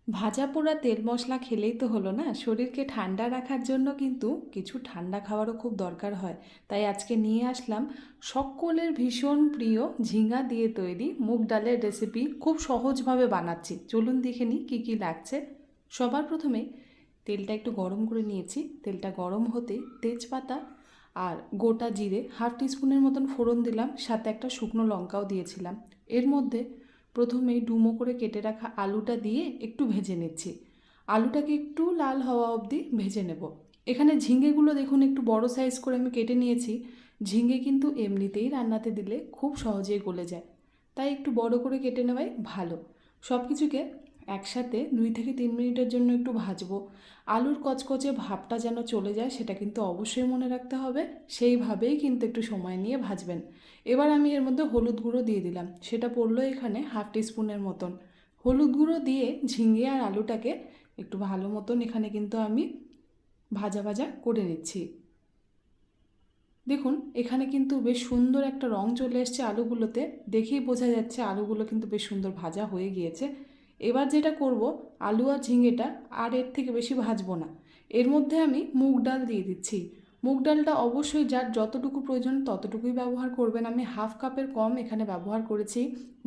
ভাজা পোড়া তেল মশলা খেলেই তো হলো না, শরীরকে ঠান্ডা রাখার জন্য কিন্তু কিছু ঠান্ডা খাওয়ারও খুব দরকার হয়। তাই আজকে নিয়ে আসলাম সকলের ভীষণ প্রিয় ঝিঙা দিয়ে তৈরি মুগ ডালের রেসিপি। খুব সহজভাবে বানাচ্ছি, চলুন দেখে নিই কী কী লাগছে। সবার প্রথমে তেলটা একটু গরম করে নিয়েছি। তেলটা গরম হতে তেজপাতা আর গোটা জিরে হাফ টিস্পুনের মতন ফোড়ন দিলাম, সাথে একটা শুকনো লঙ্কাও দিয়েছিলাম। এর মধ্যে প্রথমেই ডুমো করে কেটে রাখা আলুটা দিয়ে একটু ভেজে নিচ্ছি। আলুটাকে একটু লাল হওয়া অবধি ভেজে নেব। এখানে ঝিঙেগুলো দেখুন একটু বড় সাইজ করে আমি কেটে নিয়েছি। ঝিঙে কিন্তু এমনিতেই রান্নাতে দিলে খুব সহজেই গলে যায়, তাই একটু বড় করে কেটে নেওয়াই ভালো। সব কিছুকে একসাথে 2 থেকে 3 মিনিটের জন্য একটু ভাজবো। আলুর কচকচে ভাবটা যেন চলে যায় সেটা কিন্তু অবশ্যই মনে রাখতে হবে। সেইভাবেই কিন্তু একটু সময় নিয়ে ভাজবেন। এবার আমি এর মধ্যে হলুদ গুঁড়ো দিয়ে দিলাম, সেটা পড়লো এখানে হাফ টিস্পুনের মতন। হলুদ গুঁড়ো দিয়ে ঝিঙে আর আলুটাকে একটু ভালো মতন এখানে কিন্তু আমি ভাজা ভাজা করে নিচ্ছি। দেখুন এখানে কিন্তু বেশ সুন্দর একটা রং চলে এসছে আলুগুলোতে, দেখেই বোঝা যাচ্ছে আলুগুলো কিন্তু বেশ সুন্দর ভাজা হয়ে গিয়েছে। এবার যেটা করব, আলু আর ঝিঙেটা আর এর থেকে বেশি ভাজবো না। এর মধ্যে আমি মুগ ডাল দিয়ে দিচ্ছি। মুগ ডালটা অবশ্যই যার যতটুকু প্রয়োজন ততটুকুই ব্যবহার করবেন। আমি হাফ কাপের কম এখানে ব্যবহার করেছি।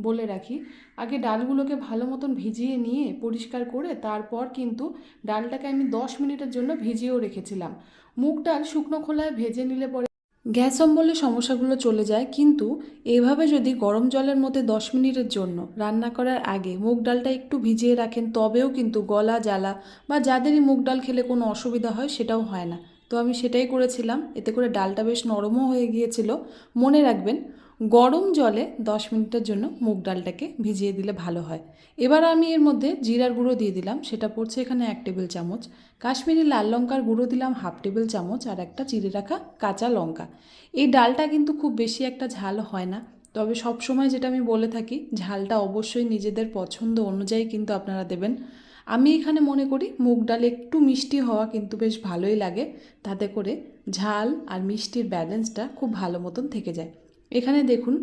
বলে রাখি, আগে ডালগুলোকে ভালো মতন ভিজিয়ে নিয়ে পরিষ্কার করে তারপর কিন্তু ডালটাকে আমি 10 মিনিটের জন্য ভিজিয়েও রেখেছিলাম। মুগ ডাল শুকনো খোলায় ভেজে নিলে পরে গ্যাস অম্বলের সমস্যাগুলো চলে যায়, কিন্তু এভাবে যদি গরম জলের মধ্যে 10 মিনিটের জন্য রান্না করার আগে মুগ ডালটা একটু ভিজিয়ে রাখেন, তবেও কিন্তু গলা জ্বালা বা যাদেরই মুগ ডাল খেলে কোনো অসুবিধা হয় সেটাও হয় না। তো আমি সেটাই করেছিলাম, এতে করে ডালটা বেশ নরমও হয়ে গিয়েছিল। মনে রাখবেন, গরম জলে 10 মিনিটের জন্য মুগ ডালটাকে ভিজিয়ে দিলে ভালো হয়। এবার আমি এর মধ্যে জিরার গুঁড়ো দিয়ে দিলাম, সেটা পড়ছে এখানে 1 টেবিল চামচ। কাশ্মীরি লাল লঙ্কার গুঁড়ো দিলাম হাফ টেবিল চামচ, আর একটা চিড়ে রাখা কাঁচা লঙ্কা। এই ডালটা কিন্তু খুব বেশি একটা ঝাল হয় না, তবে সব সময় যেটা আমি বলে থাকি, ঝালটা অবশ্যই নিজেদের পছন্দ অনুযায়ী কিন্তু আপনারা দেবেন। আমি এখানে মনে করি মুগ ডাল একটু মিষ্টি হওয়া কিন্তু বেশ ভালোই লাগে, তাতে করে ঝাল আর মিষ্টির ব্যালেন্সটা খুব ভালো মতন থেকে যায়। এখানে দেখুন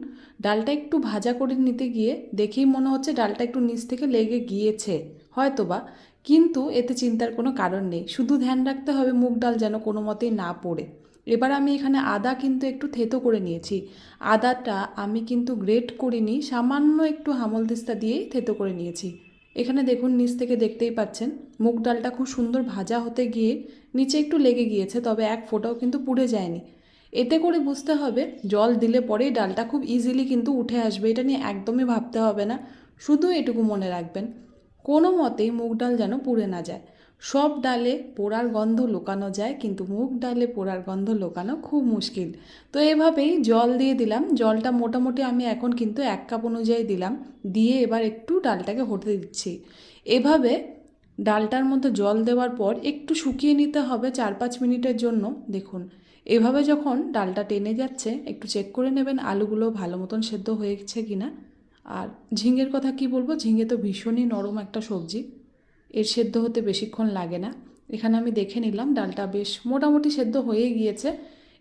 ডালটা একটু ভাজা করে নিতে গিয়ে দেখেই মনে হচ্ছে ডালটা একটু নিচ থেকে লেগে গিয়েছে হয়তোবা, কিন্তু এতে চিন্তার কোনো কারণ নেই। শুধু ধ্যান রাখতে হবে মুগ ডাল যেন কোনো মতেই না পড়ে। এবার আমি এখানে আদা কিন্তু একটু থেতো করে নিয়েছি। আদাটা আমি কিন্তু গ্রেট করিনি, সামান্য একটু হামলদিস্তা দিয়েই থেতো করে নিয়েছি। এখানে দেখুন নিচ থেকে দেখতেই পাচ্ছেন মুগ ডালটা খুব সুন্দর ভাজা হতে গিয়ে নিচে একটু লেগে গিয়েছে, তবে এক ফোঁটাও কিন্তু পুড়ে যায়নি। এতে করে বুঝতে হবে জল দিলে পরেই ডালটা খুব ইজিলি কিন্তু উঠে আসবে, এটা নিয়ে একদমই ভাবতে হবে না। শুধু এটুকু মনে রাখবেন, কোনো মতেই মুগ ডাল যেন পুড়ে না যায়। সব ডালে পোড়ার গন্ধ লুকানো যায়, কিন্তু মুগ ডালে পোড়ার গন্ধ লুকানো খুব মুশকিল। তো এভাবেই জল দিয়ে দিলাম, জলটা মোটামুটি আমি এখন কিন্তু 1 কাপ অনুযায়ী দিলাম। দিয়ে এবার একটু ডালটাকে হতে দিচ্ছি। এভাবে ডালটার মধ্যে জল দেওয়ার পর একটু শুকিয়ে নিতে হবে 4-5 মিনিটের জন্য। দেখুন এভাবে যখন ডালটা টেনে যাচ্ছে একটু চেক করে নেবেন আলুগুলো ভালো মতন সেদ্ধ হয়েছে কিনা। আর ঝিঙের কথা কি বলবো, ঝিঙে তো ভীষণই নরম একটা সবজি, এর সেদ্ধ হতে বেশিক্ষণ লাগে না। এখানে আমি দেখে নিলাম ডালটা বেশ মোটামুটি সেদ্ধ হয়ে গিয়েছে।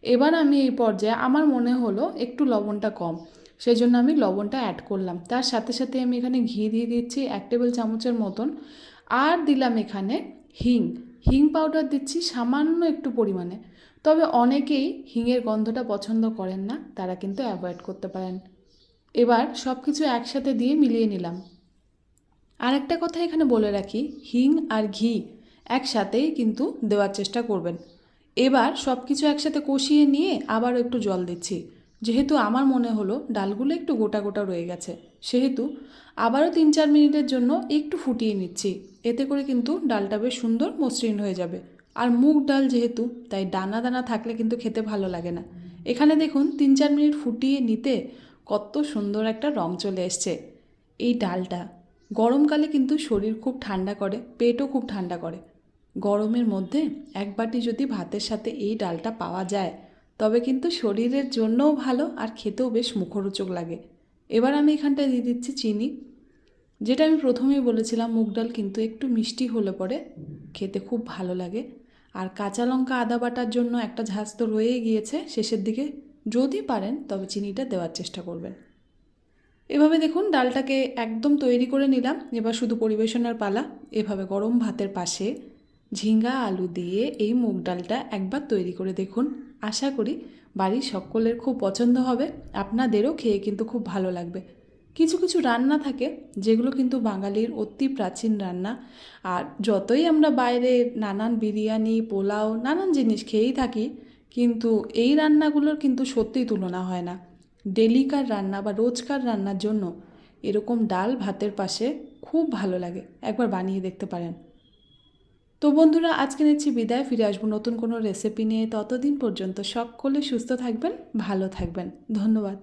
এবার আমি এই পর্যায়ে আমার মনে হলো একটু লবণটা কম, সেই জন্য আমি লবণটা অ্যাড করলাম। তার সাথে সাথে আমি এখানে ঘি দিয়ে দিচ্ছি 1 টেবিল চামচের মতন। আর দিলাম এখানে হিং। হিং পাউডার দিচ্ছি সামান্য একটু পরিমাণে, তবে অনেকেই হিঙের গন্ধটা পছন্দ করেন না, তারা কিন্তু অ্যাভয়েড করতে পারেন। এবার সব কিছু একসাথে দিয়ে মিলিয়ে নিলাম। আর একটা কথা এখানে বলে রাখি, হিং আর ঘি একসাথেই কিন্তু দেওয়ার চেষ্টা করবেন। এবার সব কিছু একসাথে কষিয়ে নিয়ে আবারও একটু জল দিচ্ছি। যেহেতু আমার মনে হলো ডালগুলো একটু গোটা গোটা রয়ে গেছে, সেহেতু আবারও 3-4 মিনিটের জন্য একটু ফুটিয়ে নিচ্ছি। এতে করে কিন্তু ডালটা বেশ সুন্দর মসৃণ হয়ে যাবে। আর মুগ ডাল যেহেতু, তাই দানা দানা থাকলে কিন্তু খেতে ভালো লাগে না। এখানে দেখুন 3-4 মিনিট ফুটিয়ে নিতে কত সুন্দর একটা রং চলে এসছে। এই ডালটা গরমকালে কিন্তু শরীর খুব ঠান্ডা করে, পেটও খুব ঠান্ডা করে। গরমের মধ্যে 1 বাটি যদি ভাতের সাথে এই ডালটা পাওয়া যায়, তবে কিন্তু শরীরের জন্যও ভালো আর খেতেও বেশ মুখরোচক লাগে। এবার আমি এখানটায় দিয়ে দিচ্ছি চিনি। যেটা আমি প্রথমেই বলেছিলাম, মুগ ডাল কিন্তু একটু মিষ্টি হলে পরে খেতে খুব ভালো লাগে। আর কাঁচা লঙ্কা আদা বাটার জন্য একটা ঝাঁজ তো রয়েই গিয়েছে শেষের দিকে, যদি পারেন তবে চিনিটা দেওয়ার চেষ্টা করবেন। এভাবে দেখুন ডালটাকে একদম তৈরি করে নিলাম। এবার শুধু পরিবেশনের পালা। এভাবে গরম ভাতের পাশে ঝিঙ্গা আলু দিয়ে এই মুগ ডালটা একবার তৈরি করে দেখুন। আশা করি বাড়ির সকলের খুব পছন্দ হবে, আপনাদেরও খেয়ে কিন্তু খুব ভালো লাগবে। কিছু কিছু রান্না থাকে যেগুলো কিন্তু বাঙালির অতি প্রাচীন রান্না, আর যতই আমরা বাইরে নানান বিরিয়ানি পোলাও নানান জিনিস খেয়েই থাকি, কিন্তু এই রান্নাগুলোর কিন্তু সত্যিই তুলনা হয় না। ডেলিকার রান্না বা রোজকার রান্নার জন্য এরকম ডাল ভাতের পাশে খুব ভালো লাগে, একবার বানিয়ে দেখতে পারেন। তো বন্ধুরা, আজকে নিচ্ছি বিদায়, ফিরে আসবো নতুন কোনো রেসিপি নিয়ে। ততদিন পর্যন্ত সকলে সুস্থ থাকবেন, ভালো থাকবেন। ধন্যবাদ।